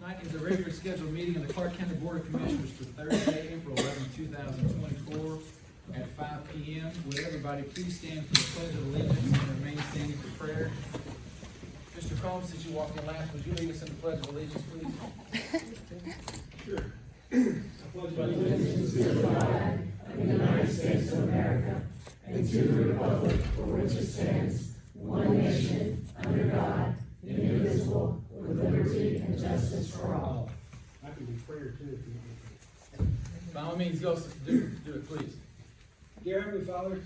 Tonight is a regular scheduled meeting of the Clark County Board of Commissioners for Thursday, April 11, 2024 at 5 p.m. Would everybody please stand for the Pledge of Allegiance and remain standing for prayer? Mr. Combs, since you walked in last, would you lead us in the Pledge of Allegiance, please? Sure. I pledge allegiance to the flag of the United States of America and to the republic for which it stands, one nation, under God, indivisible, with liberty and justice for all. I can do prayer too. By all means, go do it, please. Dear Heavenly Father,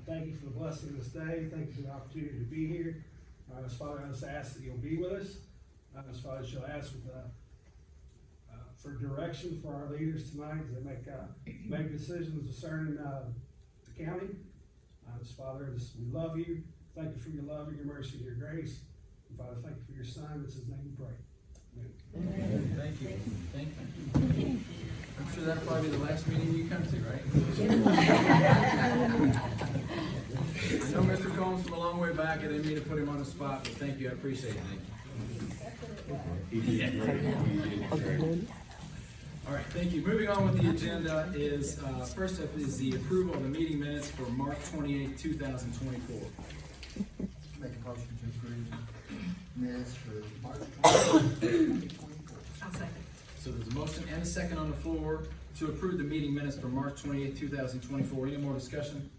thank you for the blessing of this day. Thank you for the opportunity to be here. Father, I just ask that you'll be with us. Father, shall ask for direction for our leaders tonight as they make decisions concerning the county. Father, we love you. Thank you for your love and your mercy and your grace. And Father, thank you for your Son. It's his name we pray. Amen. Thank you. Thank you. I'm sure that'll probably be the last meeting you come to, right? I know Mr. Combs from a long way back. I didn't mean to put him on the spot, but thank you. I appreciate it. Thank you. All right, thank you. Moving on with the agenda is, first up is the approval of the meeting minutes for March 28, 2024. Make a motion to approve minutes for March 2024. I'll second. So there's a motion and a second on the floor to approve the meeting minutes for March 28, 2024. Any more discussion?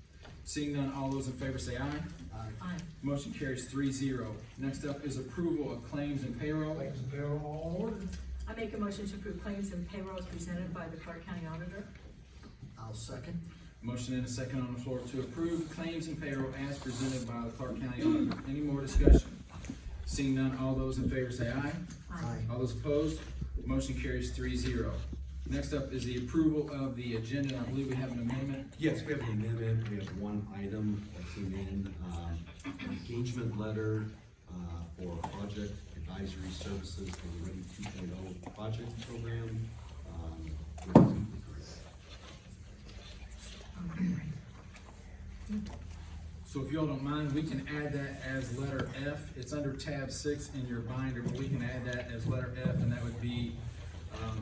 Seeing none, all those in favor say aye. Aye. Motion carries 3-0. Next up is approval of claims and payroll. Claims and payroll all in order. I make a motion to approve claims and payroll as presented by the Clark County Auditor. I'll second. Motion and a second on the floor to approve claims and payroll as presented by the Clark County Auditor. Any more discussion? Seeing none, all those in favor say aye. Aye. All those opposed? Motion carries 3-0. Next up is the approval of the agenda. I believe we have an amendment. Yes, we have an amendment. We have one item that came in, engagement letter for project advisory services for the Ready 2.0 project program. So if y'all don't mind, we can add that as letter F. It's under tab 6 in your binder, but we can add that as letter F, and that would be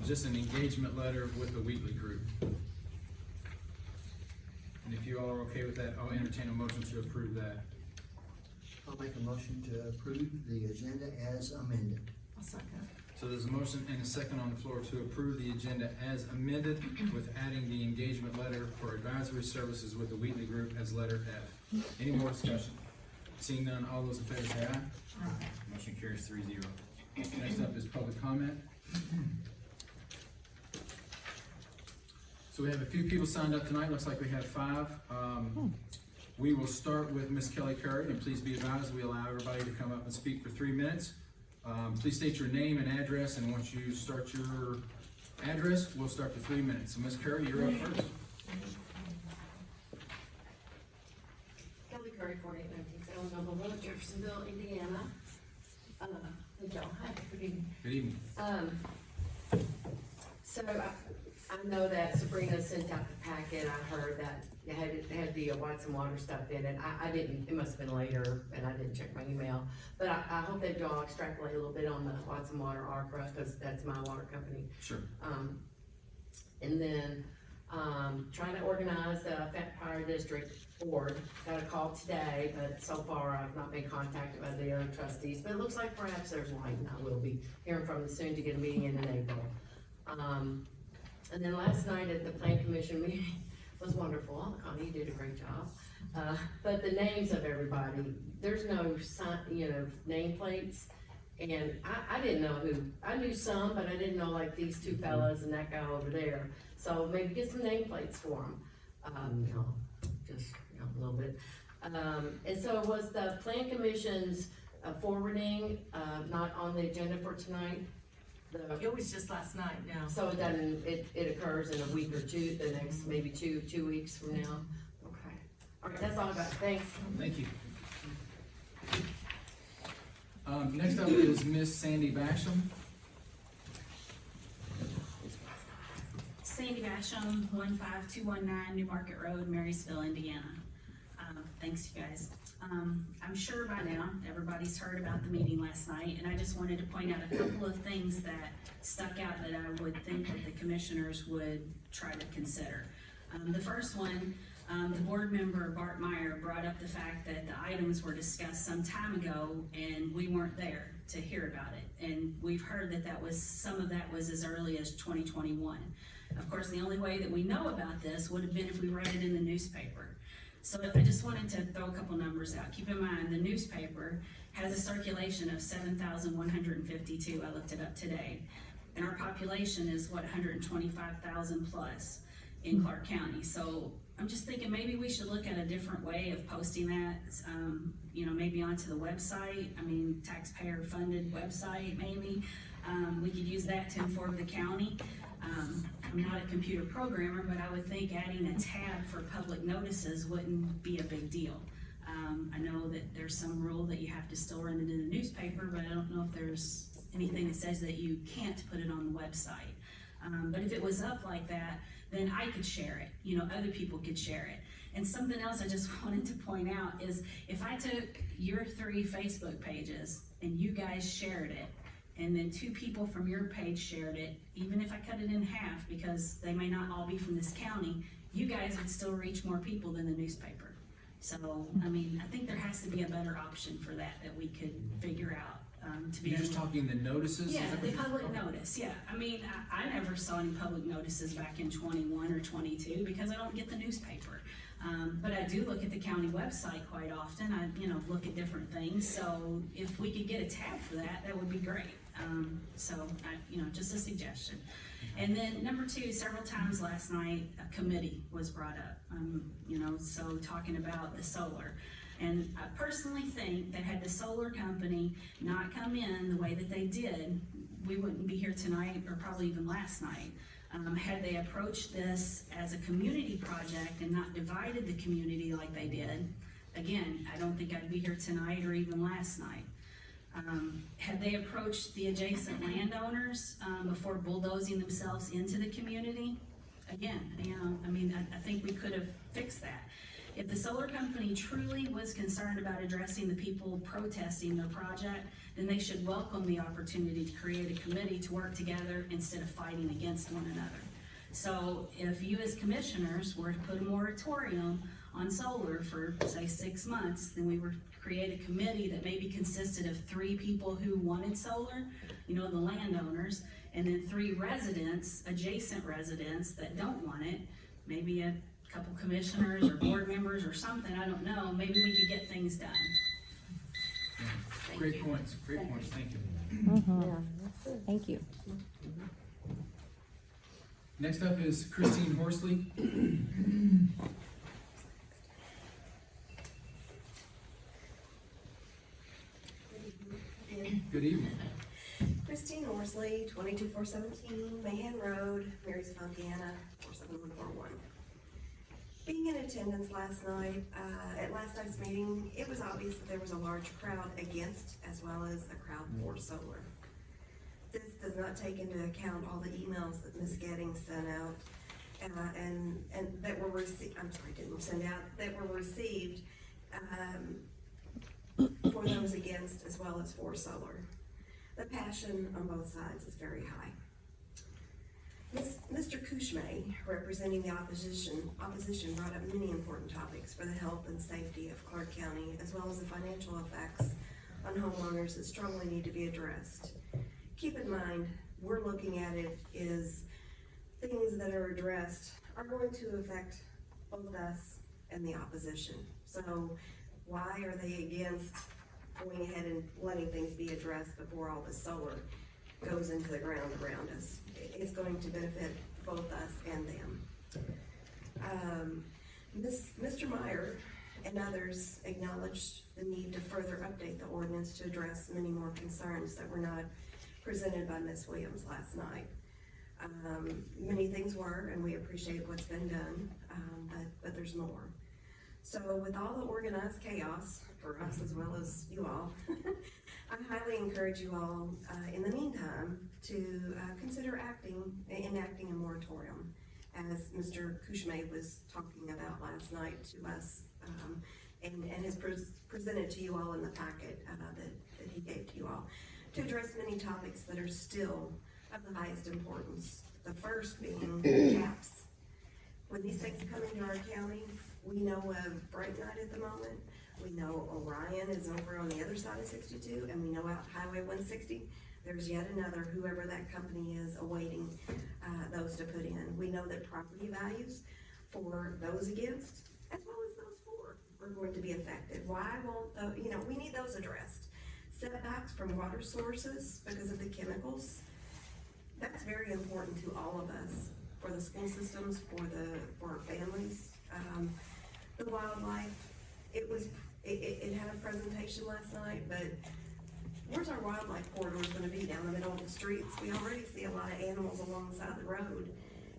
just an engagement letter with the Wheatley Group. And if you all are okay with that, I'll entertain a motion to approve that. I'll make a motion to approve the agenda as amended. I'll second. So there's a motion and a second on the floor to approve the agenda as amended with adding the engagement letter for advisory services with the Wheatley Group as letter F. Any more discussion? Seeing none, all those in favor say aye. Aye. Motion carries 3-0. Next up is public comment. So we have a few people signed up tonight. Looks like we have 5. We will start with Ms. Kelly Curry, and please be advised we allow everybody to come up and speak for 3 minutes. Please state your name and address, and once you start your address, we'll start for 3 minutes. So Ms. Curry, you're up first. Kelly Curry, 4819 Jeffersonville, Indiana. Thank y'all. Hi, good evening. Good evening. So I know that Sabrina sent out the packet. I heard that they had the whites and water stuff in it. I didn't, it must have been later, and I didn't check my email. But I hope that y'all extrapolate a little bit on the whites and water ARPA, because that's my water company. Sure. And then trying to organize the Fire District Board. Got a call today, but so far I've not been contacted by the other trustees. But it looks like perhaps there's light, and I will be hearing from them soon to get a meeting in April. And then last night at the Plan Commission meeting was wonderful. Connie, you did a great job. But the names of everybody, there's no sign, nameplates. And I didn't know who, I knew some, but I didn't know like these 2 fellas and that guy over there. So maybe get some nameplates for them, just a little bit. And so was the Plan Commission's forwarding not on the agenda for tonight? It was just last night now. So it doesn't, it occurs in a week or two, the next maybe two weeks from now? Okay. All right, that's all I got. Thanks. Thank you. Next up is Miss Sandy Basham. Sandy Basham, 15219 New Market Road, Marysville, Indiana. Thanks, you guys. I'm sure by now, everybody's heard about the meeting last night, and I just wanted to point out a couple of things that stuck out that I would think that the commissioners would try to consider. The first one, the board member, Bart Meyer, brought up the fact that the items were discussed some time ago, and we weren't there to hear about it. And we've heard that some of that was as early as 2021. Of course, the only way that we know about this would have been if we read it in the newspaper. So I just wanted to throw a couple numbers out. Keep in mind, the newspaper has a circulation of 7,152, I looked it up today. And our population is, 125,000 plus in Clark County. So I'm just thinking maybe we should look at a different way of posting that, maybe onto the website. I mean, taxpayer funded website, maybe. We could use that to inform the county. I'm not a computer programmer, but I would think adding a tab for public notices wouldn't be a big deal. I know that there's some rule that you have to still run it in the newspaper, but I don't know if there's anything that says that you can't put it on the website. But if it was up like that, then I could share it, other people could share it. And something else I just wanted to point out is if I took your 3 Facebook pages and you guys shared it, and then 2 people from your page shared it, even if I cut it in half, because they may not all be from this county, you guys would still reach more people than the newspaper. So, I think there has to be a better option for that we could figure out, to be You're able just to. talking the notices? Yeah, Is that the what you're- public okay. notice, yeah. I never saw any public notices back in 21 or 22 because I don't get the newspaper. But I do look at the county website quite often. I, look at different things. So if we could get a tab for that, that would be great. Just a suggestion. And then number 2, several times last night, a committee was brought up, so talking about the solar. And I personally think that had the solar company not come in the way that they did, we wouldn't be here tonight or probably even last night. Had they approached this as a community project and not divided the community like they did, again, I don't think I'd be here tonight or even last night. Had they approached the adjacent landowners before bulldozing themselves into the community, again, I think we could have fixed that. If the solar company truly was concerned about addressing the people protesting their project, then they should welcome the opportunity to create a committee to work together instead of fighting against one another. So if you as commissioners were to put a moratorium on solar for, say, 6 months, then we would create a committee that maybe consisted of 3 people who wanted solar, the landowners, and then 3 residents, adjacent residents that don't want it, maybe a couple commissioners or board members or something, I don't know, maybe we could get things done. Thank Great you. points, thank you. Thank you. Next up is Christine Horsley. Good evening. Christine Horsley, 22417 Mahan Road, Marysville, Indiana, 47141. Being in attendance last night, at last night's meeting, it was obvious that there was a large crowd against as well as a crowd for solar. This does not take into account all the emails that Ms. Gettings sent out and that were received, that were received for those against as well as for solar. The passion on both sides is very high. Mr. Kushmay, representing the opposition brought up many important topics for the health and safety of Clark County, as well as the financial effects on homeowners that strongly need to be addressed. Keep in mind, we're looking at it is things that are addressed are going to affect both us and the opposition. So why are they against going ahead and letting things be addressed before all the solar goes into the ground around us? It's going to benefit both us and them. Mr. Meyer and others acknowledged the need to further update the ordinance to address many more concerns that were not presented by Ms. Williams last night. Many things were, and we appreciate what's been done, but there's more. So with all the organized chaos for us as well as you all, I highly encourage you all, in the meantime, to consider enacting a moratorium, as Mr. Kushmay was talking about last night to us, and has presented to you all in the packet, that he gave to you all, to address many topics that are still of the highest importance. The first being caps. When these things come into our county, we know of Bright Night at the moment. We know Orion is over on the other side of 62, and we know out Highway 160, there's yet another, whoever that company is, awaiting those to put in. We know that property values for those against, as well as those for, are going to be affected. Why won't we need those addressed. Setbacks from water sources because of the chemicals, that's very important to all of us, for the school systems, for our families. The wildlife, it had a presentation last night, but where's our wildlife corridors gonna be? Down the middle of the streets? We already see a lot of animals along the side of the road,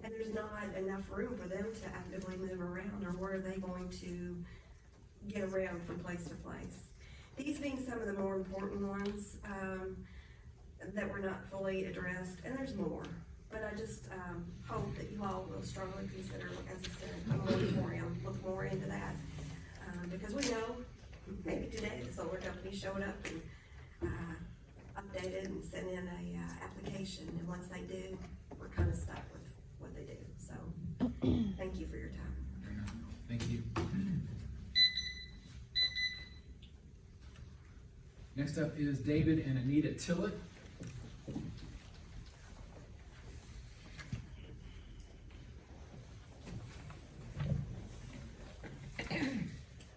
and there's not enough room for them to actively move around, or where are they going to get around from place to place? These being some of the more important ones, that were not fully addressed, and there's more. But I just, hope that you all will strongly consider, as I said, a moratorium, look more into that. Because we know, maybe today the solar company showed up and, updated and sent in a application, and once they do, we're kind of stuck with what they do. So, thank you for your time. Thank you. Next up is David and Anita Tillett.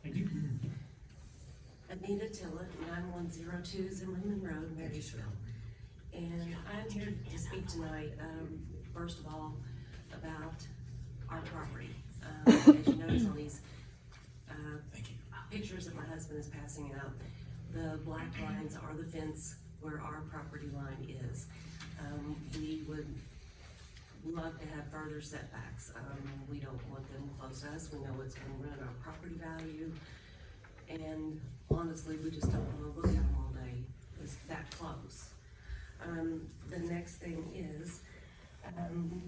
Thank you. Anita Tillett, 9102 Zimmerman Road, Marysville. And I'm here to speak tonight, first of all, about our property. As you notice on these pictures that my husband is passing out, the black lines are the fence where our property line is. We would love to have further setbacks. We don't want them close to us. We know it's gonna ruin our property value. And honestly, we just don't wanna look at them all day. It's that close. The next thing is,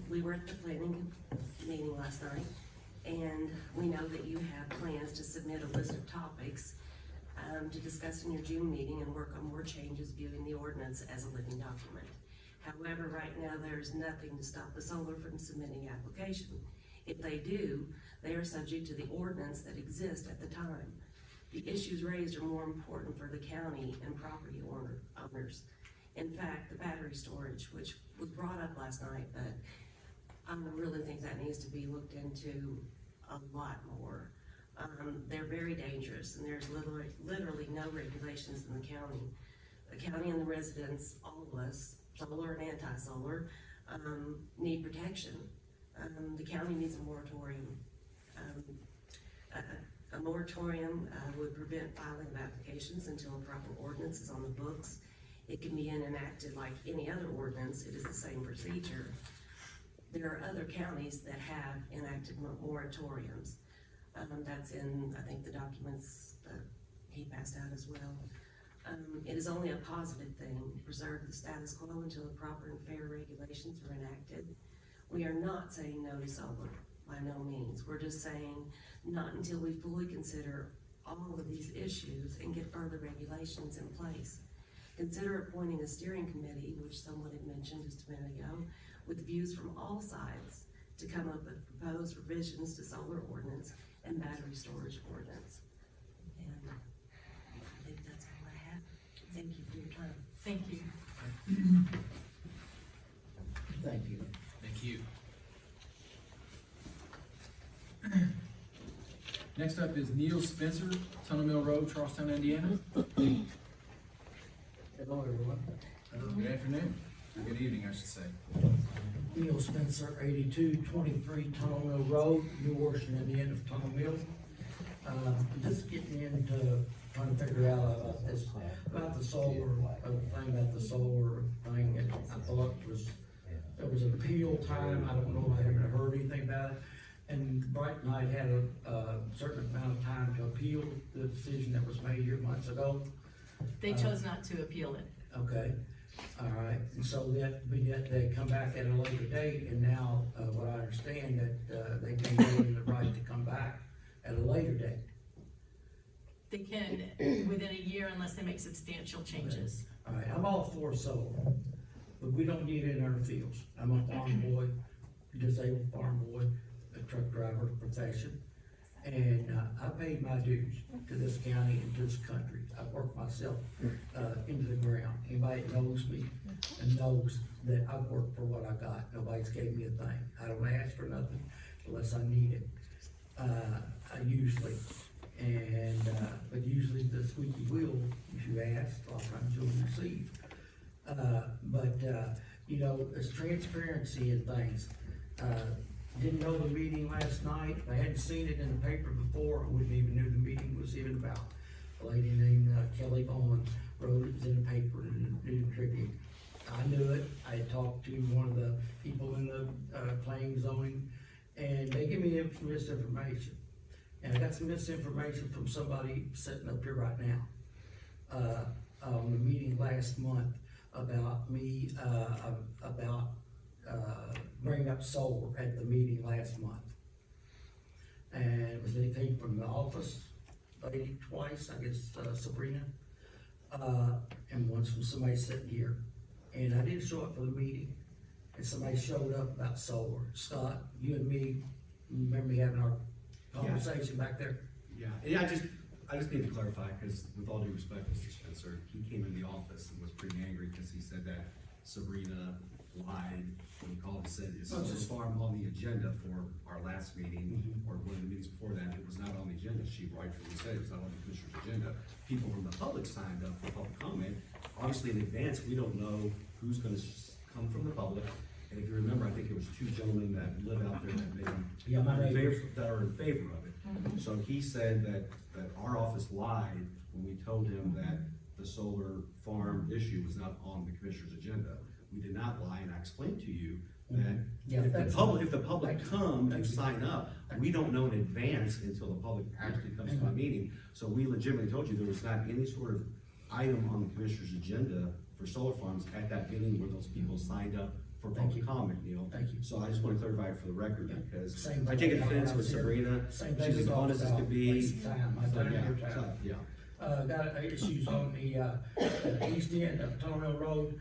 we were at the planning meeting last night, and we know that you have plans to submit a list of topics to discuss in your June meeting and work on more changes viewing the ordinance as a living document. However, right now, there's nothing to stop the solar from submitting application. If they do, they are subject to the ordinance that exists at the time. The issues raised are more important for the county and property owners. In fact, the battery storage, which was brought up last night, but I really think that needs to be looked into a lot more. They're very dangerous, and there's literally no regulations in the county. The county and the residents, all of us, solar and anti-solar, need protection. The county needs a moratorium. A moratorium would prevent filing of applications until a proper ordinance is on the books. It can be enacted like any other ordinance. It is the same procedure. There are other counties that have enacted moratoriums. That's in, I think, the documents that he passed out as well. It is only a positive thing to preserve the status quo until the proper and fair regulations are enacted. We are not saying no to solar, by no means. We're just saying not until we fully consider all of these issues and get further regulations in place. Consider appointing a steering committee, which someone had mentioned just a minute ago, with views from all sides to come up with proposed revisions to solar ordinance and battery storage ordinance. And I think that's all I have. Thank you for your time. Thank you. Thank you. Thank you. Next up is Neil Spencer, Tunnel Mill Road, Charlestown, Indiana. Hello, everyone. Good afternoon, or good evening, I should say. Neil Spencer, 8223 Tunnel Mill Road, New Washington, Indiana, Tunnel Mill. Just getting into trying to figure out about the solar, thing about the solar thing, and I thought there was an appeal time. I don't know, I haven't heard anything about it. And Bright Night had a certain amount of time to appeal the decision that was made here months ago. They chose not to appeal it. Okay, all right, and so they come back at a later date, and now, what I understand that, they gave them the right to come back at a later date. they can within a year unless they make substantial changes. All right, I'm all for solar, but we don't need it in our fields. I'm a farm boy, disabled farm boy, a truck driver profession. And, I paid my dues to this county and to this country. I worked myself, into the ground. Anybody that knows me and knows that I worked for what I got. Nobody's gave me a thing. I don't ask for nothing unless I need it. I usually, and, but usually the squeaky wheel, if you ask, a lot of times you'll receive. You know, it's transparency in things. Didn't know the meeting last night. I hadn't seen it in the paper before. I wouldn't even knew the meeting was even about. A lady named Kelly Vaughn wrote it in the paper in the News Tribune. I knew it. I had talked to one of the people in the planning zoning, and they give me misinformation. And I got some misinformation from somebody sitting up here right now on the meeting last month about me, bring up solar at the meeting last month. And it was anything from the office lady twice, I guess, Sabrina, and once from somebody sitting here. And I didn't show up for the meeting, and somebody showed up about solar. Scott, you and me, remember me having our conversation back there? Yeah, I just need to clarify, because with all due respect, Mr. Spencer, he came in the office and was pretty angry because he said that Sabrina lied when he called and said, is this farm on the agenda for our last meeting, or one of the meetings before that? It was not on the agenda. She rightfully said it was not on the commissioner's agenda. People from the public signed up for public comment. Obviously, in advance, we don't know who's gonna come from the public. And if you remember, I think it was two gentlemen that live out there that are in favor of it. So he said that our office lied when we told him that the solar farm issue was not on the commissioner's agenda. We did not lie, and I explained to you that if the public come and sign up, we don't know in advance until the public actually comes to the meeting. So we legitimately told you there was not any sort of item on the commissioner's agenda for solar farms at that meeting where those people signed up for public comment, Neil. Thank you. So I just wanna clarify it for the record, because Same I take thing. offense with Sabrina. Same thing. She's as honest as could be. Waste of time, my So, time, your yeah, time. so, yeah. Got issues on the east end of Tunnel Road,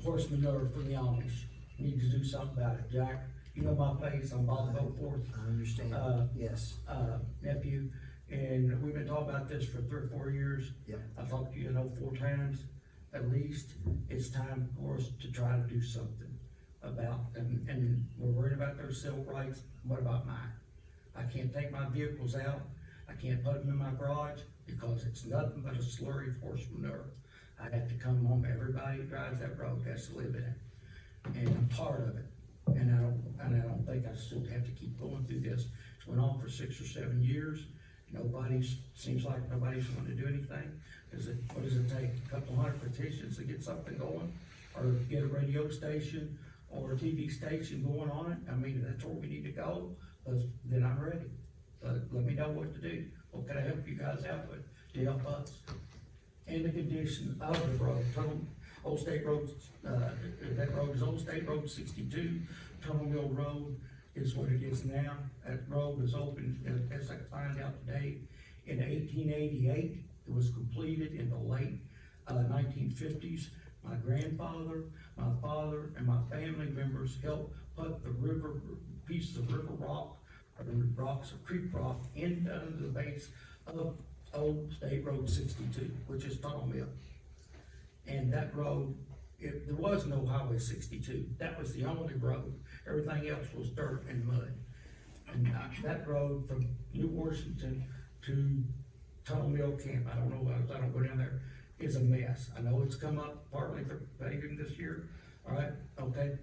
horse manure for the Amish. Need to do something about it. Jack, you know my face, I'm Bob Goforth. I understand, yes. Nephew, and we've been talking about this for 3 or 4 years. Yep. I've talked to you, 4 times at least. It's time for us to try to do something about, and we're worried about their civil rights. What about mine? I can't take my vehicles out. I can't put them in my garage because it's nothing but a slurry of horse manure. I have to come home. Everybody who drives that road has to live in it, and I'm part of it. And I don't think I still have to keep going through this. It's went on for 6 or 7 years. Seems like nobody's going to do anything. What does it take? A couple hundred petitions to get something going, or get a radio station or a TV station going on it? I mean, that's where we need to go. Then I'm ready. Let me know what to do. What can I help you guys out with to help us? And the condition of the road, Old State Road, that road is Old State Road 62, Tunnel Mill Road is what it is now. That road was opened, as I find out today, in 1888. It was completed in the late 1950s. My grandfather, my father, and my family members helped put the pieces of river rock, or rocks of creek rock, into the base of Old State Road 62, which is Tunnel Mill. And that road, there was no Highway 62. That was the only road. Everything else was dirt and mud. And that road from New Washington to Tunnel Mill Camp, I don't know, I don't go down there, is a mess. I know it's come up partly for paving this year, all right, okay?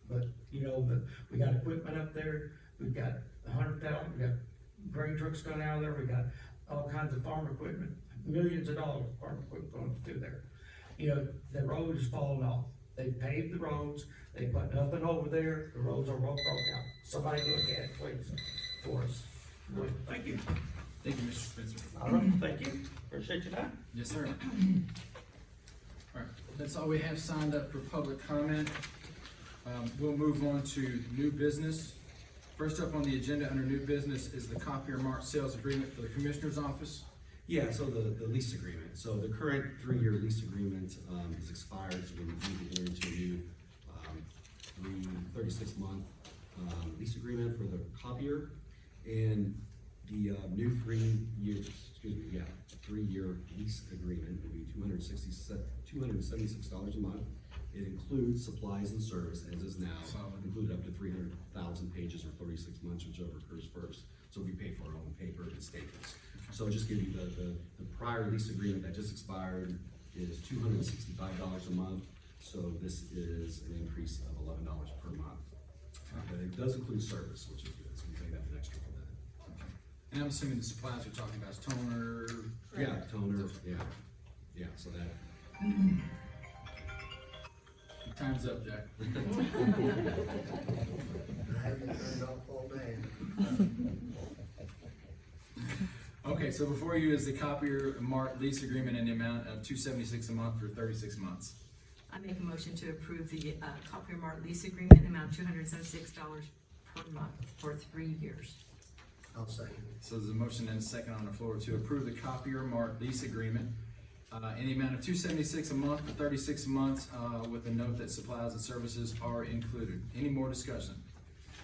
But, we got equipment up there. We've got 100,000, we got grain trucks going out of there. We got all kinds of farm equipment, millions of dollars of farm equipment going through there. The road is falling off. They paved the roads, they put nothing over there, the roads are all broke out. Somebody look at it, please, for us. Thank you. Thank you, Mr. Spencer. All right, thank you. Appreciate your time. Yes, sir. All right, that's all we have signed up for public comment. We'll move on to new business. First up on the agenda under new business is the copier mart sales agreement for the Commissioner's office. Yeah, so the lease agreement, so the current 3-year lease agreement, is expired, so we need to enter into a new, 36-month, lease agreement for the copier. And the, new 3-year lease agreement will be $276 a month. It includes supplies and service, as is now, included up to 300,000 pages or 36 months, whichever occurs first. So we pay for our own paper and staples. So just give you the prior lease agreement that just expired is $265 a month. So this is an increase of $11 per month. But it does include service, which is good, so we pay that extra for that. And I'm assuming the supplies we're talking about is toner. Yeah, toner, yeah, so that. Time's up, Jack. I haven't turned off all day. Okay, so before you is the copier mart lease agreement in the amount of $276 a month for 36 months. I make a motion to approve the copier mart lease agreement in the amount of $276 per month for 3 years. I'll second it. So there's a motion and a second on the floor to approve the copier mart lease agreement in the amount of $276 a month for 36 months, with a note that supplies and services are included. Any more discussion?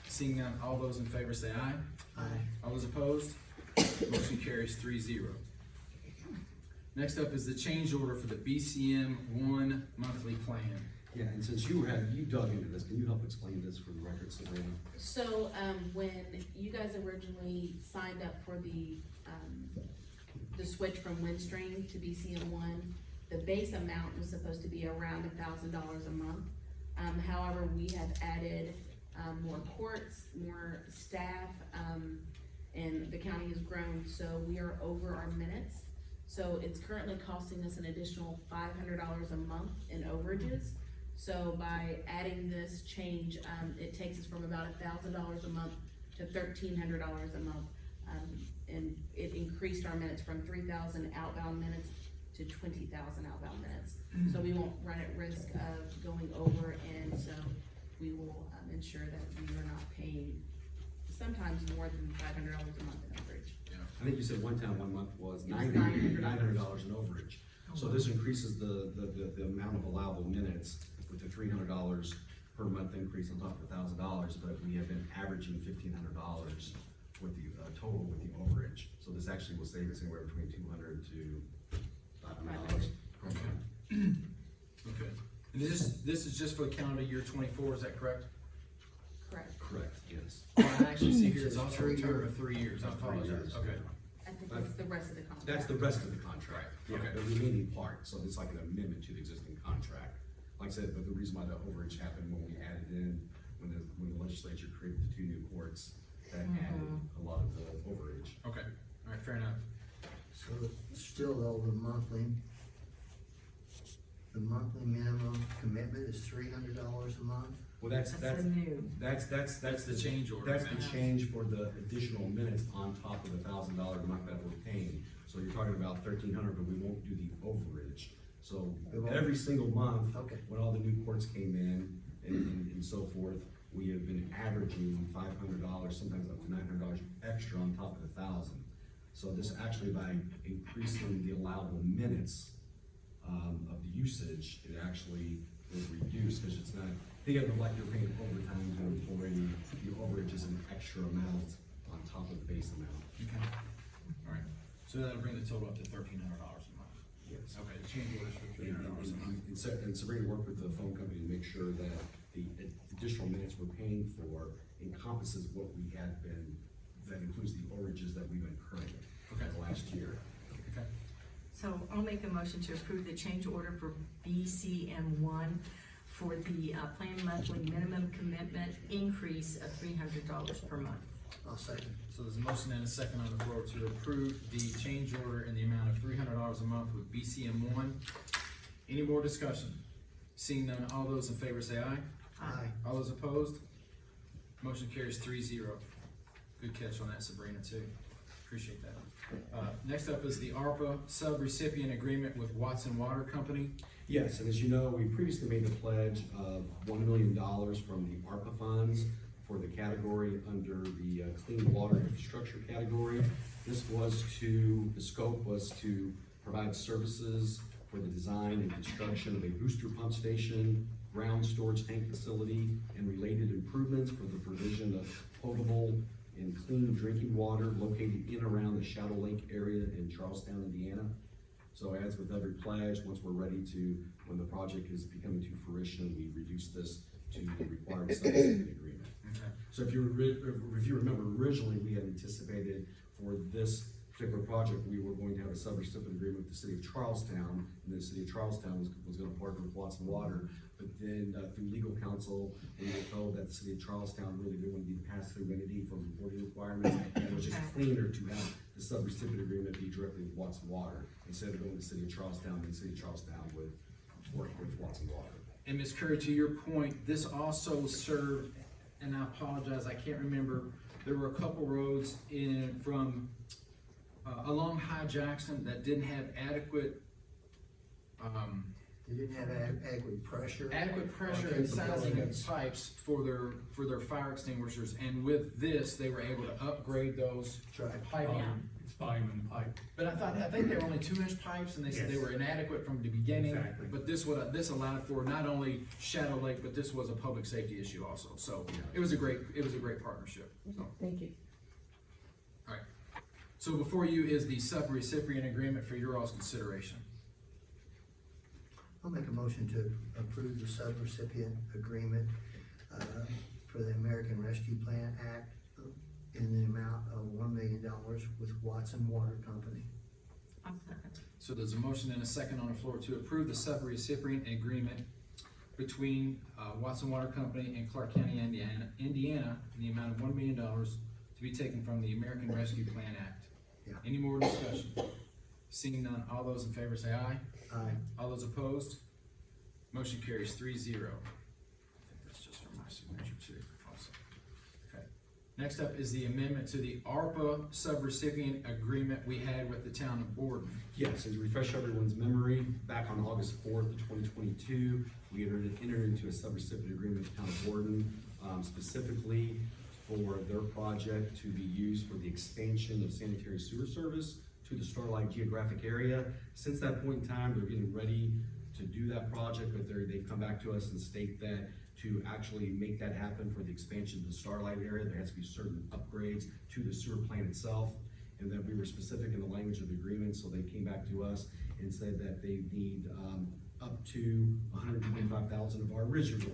Seeing none, all those in favor say aye. Aye. All those opposed? Motion carries 3-0. Next up is the change order for the BCM1 monthly plan. Yeah, and since you dug into this, can you help explain this for the record, Sabrina? So, when you guys originally signed up for the switch from Windstream to BCM1, the base amount was supposed to be around $1,000 a month. However, we have added, more courts, more staff, and the county has grown, so we are over our minutes. So it's currently costing us an additional $500 a month in overages. So by adding this change, it takes us from about $1,000 a month to $1,300 a month. And it increased our minutes from 3,000 outbound minutes to 20,000 outbound minutes. So we won't run at risk of going over, and so we will ensure that we are not paying sometimes more than $500 a month in overage. I think you said one month was It was $900 in overage. So this increases the amount of allowable minutes with the $300 per month increase on top of $1,000, but we have been averaging $1,500 with the total with the overage. So this actually will save us anywhere between $200 to $500 per month. Okay. And this is just for the calendar year 24, is that correct? Correct. Correct, yes. Well, I actually see here it's also a term of 3 years. I apologize. Okay. I think that's the rest of the contract. That's the rest of the contract. Right, okay. The remaining part, so it's like an amendment to the existing contract. Like I said, but the reason why the overage happened when we added in, when the legislature created the 2 new courts, that added a lot of the overage. Okay. All right, fair enough. So still though, the monthly minimum commitment is $300 a month? Well, that's the new. That's the change order. That's the change for the additional minutes on top of the $1,000 a month that we're paying. So you're talking about $1,300, but we won't do the overage. So every single month, Okay. when all the new courts came in and so forth, we have been averaging $500, sometimes up to $900 extra on top of the 1,000. So this actually, by increasing the allowable minutes of the usage, it actually will reduce, because it's not, think of it like you're paying overtime to an employee. The overage is an extra amount on top of the base amount. Okay. All right. So that'll bring the total up to $1,300 a month. Yes. Okay, the change orders for $300 a month. And Sabrina worked with the phone company to make sure that the additional minutes we're paying for encompasses what we had been, that includes the overages that we've been incurring for the last year. Okay. So I'll make a motion to approve the change order for BCM1 for the planned monthly minimum commitment increase of $300 per month. I'll second. So there's a motion and a second on the floor to approve the change order in the amount of $300 a month with BCM1. Any more discussion? Seeing none, all those in favor say aye. Aye. All those opposed? Motion carries 3-0. Good catch on that, Sabrina, too. Appreciate that. Next up is the ARPA sub-recipient agreement with Watson Water Company. Yes, and as you know, we previously made the pledge of $1 million from the ARPA funds for the category under the clean water infrastructure category. The scope was to provide services for the design and construction of a booster pump station, ground storage tank facility, and related improvements for the provision of potable and clean drinking water located in and around the Shadow Lake area in Charlestown, Indiana. So as with every pledge, once we're ready to, when the project is becoming to fruition, we reduce this to the required subsidy agreement. Okay. So if you remember, originally, we had anticipated for this particular project, we were going to have a subrecipient agreement with the city of Charlestown, and the city of Charlestown was gonna partner with Watson Water. But then, through legal counsel, we were told that the city of Charlestown really didn't want to be the pass-through entity for reporting requirements, and it was just cleaner to have the subrecipient agreement be directly with Watson Water, instead of going to the city of Charlestown, and the city of Charlestown would work with Watson Water. And Ms. Curry, to your point, this also served, and I apologize, I can't remember, there were a couple roads from along High Jackson that didn't have adequate, They didn't have adequate pressure. and sizing of pipes for their fire extinguishers, and with this, they were able to upgrade those That's right. piping. It's volume in the pipe. But I think they were only 2-inch pipes, and they said they Yes. were inadequate from the beginning. Exactly. But this allowed for not only Shadow Lake, but this was a public safety issue also, so it was a great partnership, so. Thank you. Alright, so before you is the sub-recipient agreement for your all's consideration. I'll make a motion to approve the subrecipient agreement, for the American Rescue Plan Act in the amount of $1 million with Watson Water Company. I'll second. So there's a motion and a second on the floor to approve the sub-recipient agreement between Watson Water Company and Clark County, Indiana, in the amount of $1 million to be taken from the American Rescue Plan Act. Yeah. Any more discussion? Seeing none, all those in favor say aye. Aye. All those opposed? Motion carries 3-0. I think that's just for my signature too. Also. Okay. Next up is the amendment to the ARPA subrecipient agreement we had with the town of Borden. Yes, and to refresh everyone's memory, back on August 4th, 2022, we entered into a subrecipient agreement with the town of Borden, specifically for their project to be used for the expansion of sanitary sewer service to the Starlight geographic area. Since that point in time, they're getting ready to do that project, but they've come back to us and state that to actually make that happen for the expansion of the Starlight area, there has to be certain upgrades to the sewer plant itself, and that we were specific in the language of the agreement, so they came back to us and said that they need up to $125,000 of our original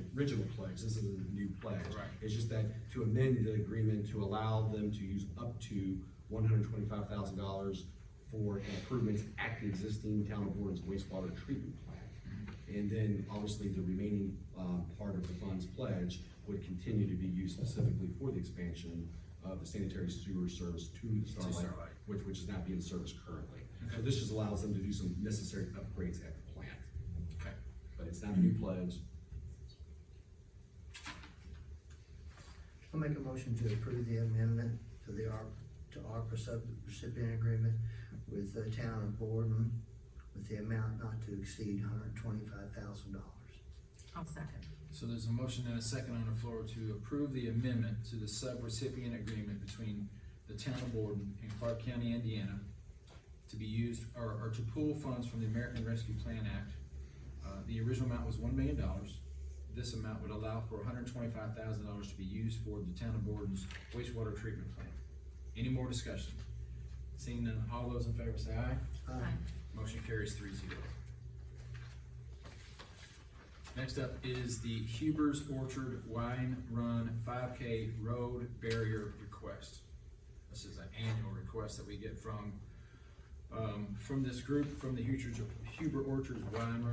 pledge. This is a new pledge. Right. It's just that to amend the agreement to allow them to use up to $125,000 for improvements at the existing town of Borden's wastewater treatment plant. And then obviously the remaining part of the funds pledge would continue to be used specifically for the expansion of the sanitary sewer service to the Starlight, which is not being serviced currently. Okay. So this just allows them to do some necessary upgrades at the plant. Okay. But it's not a new pledge. I'll make a motion to approve the amendment to the ARPA subrecipient agreement with the town of Borden with the amount not to exceed $125,000. I'll second. So there's a motion and a second on the floor to approve the amendment to the sub-recipient agreement between the town of Borden and Clark County, Indiana, to be used, or to pool funds from the American Rescue Plan Act. The original amount was $1 million. This amount would allow for $125,000 to be used for the town of Borden's wastewater treatment plant. Any more discussion? Seeing none, all those in favor say aye. Aye. Motion carries 3-0. Next up is the Huber's Orchard Wine Run 5K Road Barrier Request. This is an annual request that we get from this group, from the Huber Orchard Wine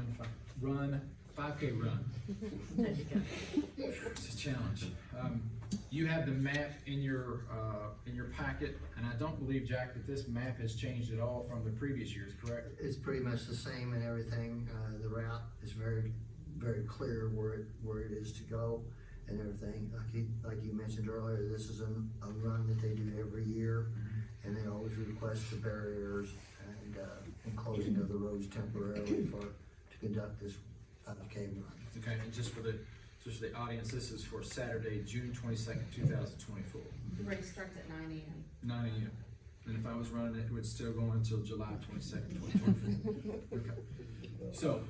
Run 5K Run. There you go. It's a challenge. You have the map in your packet, and I don't believe, Jack, that this map has changed at all from the previous years, correct? It's pretty much the same and everything. The route is very, very clear where it is to go and everything. Like you mentioned earlier, this is a run that they do every year, and they always request the barriers and closing of the roads temporarily to conduct this 5K run. Okay, and just for the audience, this is for Saturday, June 22nd, 2024. The race starts at 9 a.m. 9 a.m. And if I was running it, it would still go until July 22nd, 2024. Okay. So,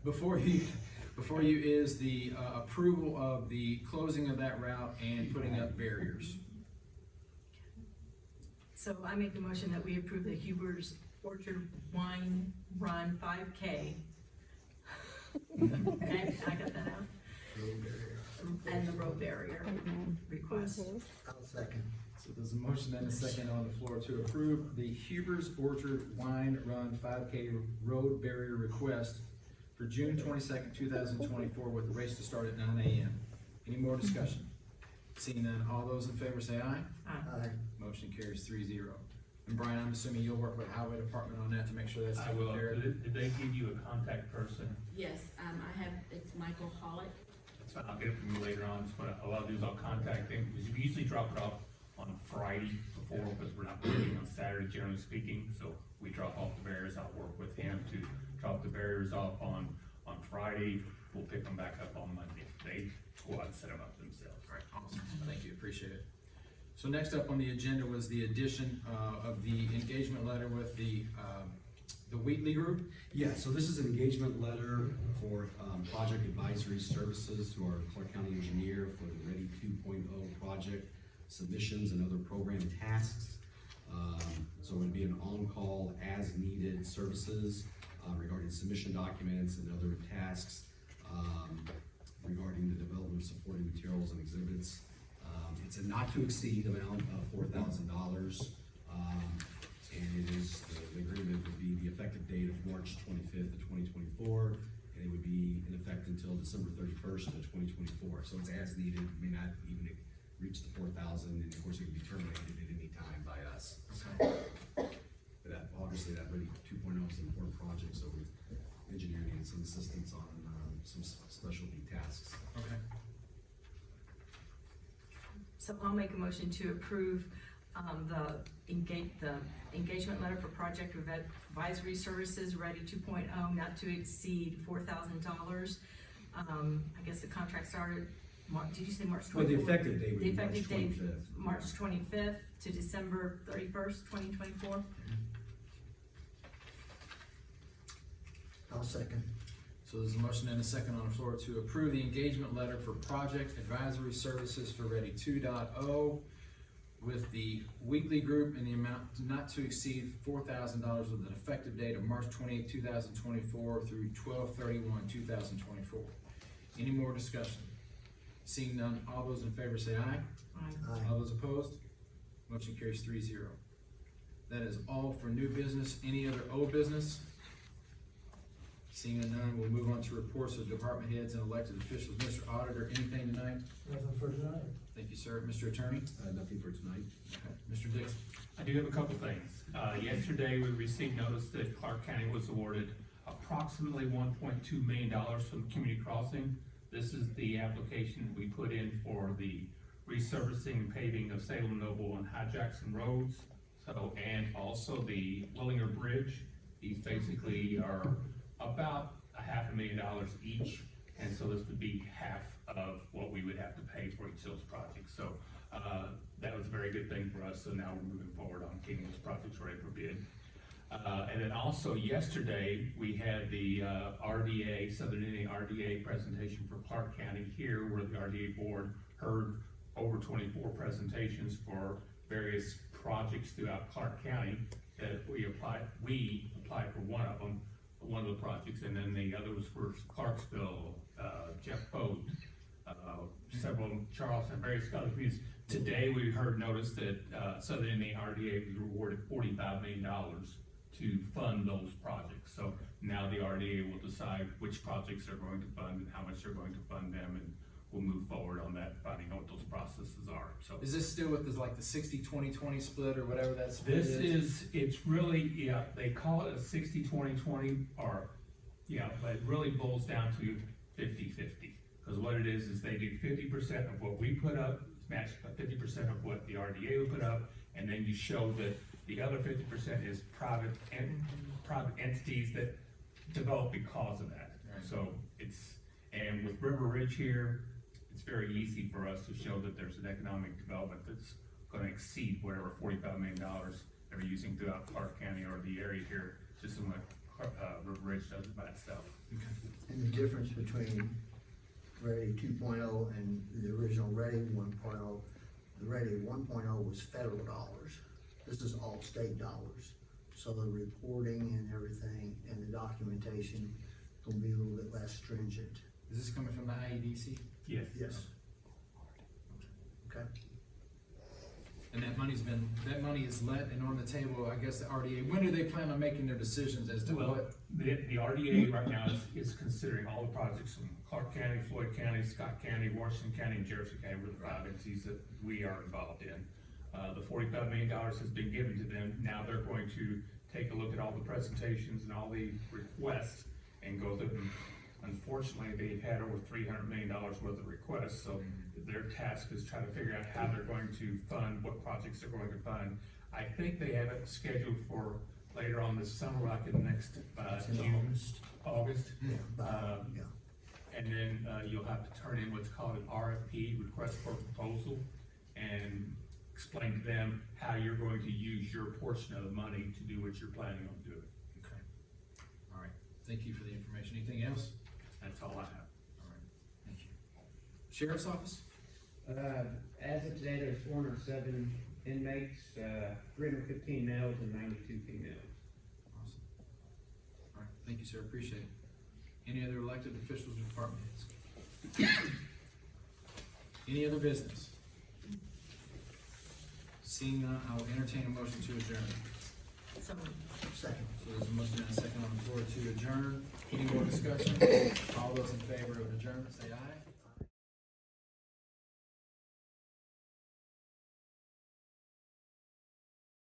before you is the approval of the closing of that route and putting up barriers. So I make a motion that we approve the Huber's Orchard Wine Run 5K. Okay, I got that out. And the road barrier request. I'll second. So there's a motion and a second on the floor to approve the Huber's Orchard Wine Run 5K road barrier request for June 22nd, 2024, with the race to start at 9 a.m. Any more discussion? Seeing none, all those in favor say aye. Aye. Motion carries 3-0. And Brian, I'm assuming you'll work with Highway Department on that to make sure that's I taken will. care of. Did they give you a contact person? Yes, I have, it's Michael Hollick. That's fine, I'll get it from you later on. So what I'll do is I'll contact them, because we usually drop it off on Friday before, because we're not meeting on Saturday, generally speaking. So we drop off the barriers. I'll work with him to drop the barriers off on Friday. We'll pick them back up on Monday. They go out and set them up themselves. All right, awesome. Thank you, appreciate it. So next up on the agenda was the addition of the engagement letter with the Wheatley Group. Yeah, so this is an engagement letter for project advisory services to our Clark County engineer for the Ready 2.0 project submissions and other program tasks. So it would be an on-call as-needed services regarding submission documents and other tasks regarding the development of supporting materials and exhibits. It's a not-to-exceed amount of $4,000. And it is, the agreement would be the effective date of March 25th of 2024, and it would be in effect until December 31st of 2024. So it's as needed, may not even reach the 4,000, and of course it can be terminated at any time by us. But that, obviously that Ready 2.0 is an important project, so we engineering needs some assistance on some specialty tasks. Okay. So I'll make a motion to approve the engagement letter for project advisory services, Ready 2.0, not to exceed $4,000. I guess the contract started, did you say March 24th? Well, the effective date would The be March effective date, 25th. March 25th to December 31st, 2024. I'll second. So there's a motion and a second on the floor to approve the engagement letter for project advisory services for Ready 2.0 with the Wheatley Group in the amount not to exceed $4,000 with an effective date of March 28, 2024 through 12/31/2024. Any more discussion? Seeing none, all those in favor say aye. Aye. All those opposed? Motion carries 3-0. That is all for new business. Any other old business? Seeing none, we'll move on to reports of department heads and elected officials. Mr. Auditor, anything tonight? Nothing for tonight. Thank you, sir. Mr. Attorney? Nothing for tonight. Okay. Mr. Dixon? I do have a couple things. Yesterday, we received notice that Clark County was awarded approximately $1.2 million from Community Crossing. This is the application we put in for the resurfacing and paving of Salem Noble and High Jackson roads. So, and also the Willinger Bridge. These basically are about $500,000 each. And so this would be half of what we would have to pay for each of those projects. So that was a very good thing for us. So now we're moving forward on getting those projects ready for bid. And then also yesterday, we had the RDA, Southern Indiana RDA presentation for Clark County here, where the RDA board heard over 24 presentations for various projects throughout Clark County that we applied for one of them, one of the projects, and then the others were Clarksville, Jeff Boat, several Charleston, various other communities. Today, we heard notice that Southern Indiana RDA was awarded $45 million to fund those projects. So now the RDA will decide which projects they're going to fund and how much they're going to fund them, and we'll move forward on that, finding out what those processes are. So Is this still with this, like the 60-20-20 split or whatever that split this is, it's really, yeah, they call it a 60-20-20, or, yeah, but it really boils down to 50-50. Because what it is they do 50% of what we put up, matched by 50% of what the RDA would put up, and then you show that the other 50% is private entities that develop because of that. Right. So it's, and with River Ridge here, it's very easy for us to show that there's an economic development that's gonna exceed whatever $45 million they're using throughout Clark County or the area here, just in what, River Ridge does by itself. And the difference between Ready 2.0 and the original Ready 1.0, the Ready 1.0 was federal dollars. This is all state dollars. So the reporting and everything and the documentation will be a little bit less stringent. Is this coming from the IEDC? Yes. Yes. Okay. And that money is let and on the table, I guess, the RDA. When do they plan on making their decisions as to Well, what? the RDA right now is considering all the projects from Clark County, Floyd County, Scott County, Washington County, and Jefferson County were the 5 entities that we are involved in. The $45 million has been given to them. Now they're going to take a look at all the presentations and all the requests and go through them. Unfortunately, they've had over $300 million worth of requests, so their task is trying to figure out how they're going to fund, what projects they're going to fund. I think they have it scheduled for later on this summer, like in the next, It's in June, August. August. Yeah. And then, you'll have to turn in what's called an RFP, request for proposal, and explain to them how you're going to use your portion of the money to do what you're planning on doing. Okay. All right. Thank you for the information. Anything else? That's all I have. All right. Thank you. Sheriff's Office? As of today, there's 407 inmates, 315 males and 92 females. Awesome. All right. Thank you, sir. Appreciate it. Any other elected officials or department heads? Any other business? Seeing none, I will entertain a motion to adjourn. So moved. Second. So there's a motion and a second on the floor to adjourn. Any more discussion? All those in favor of adjournment, say aye.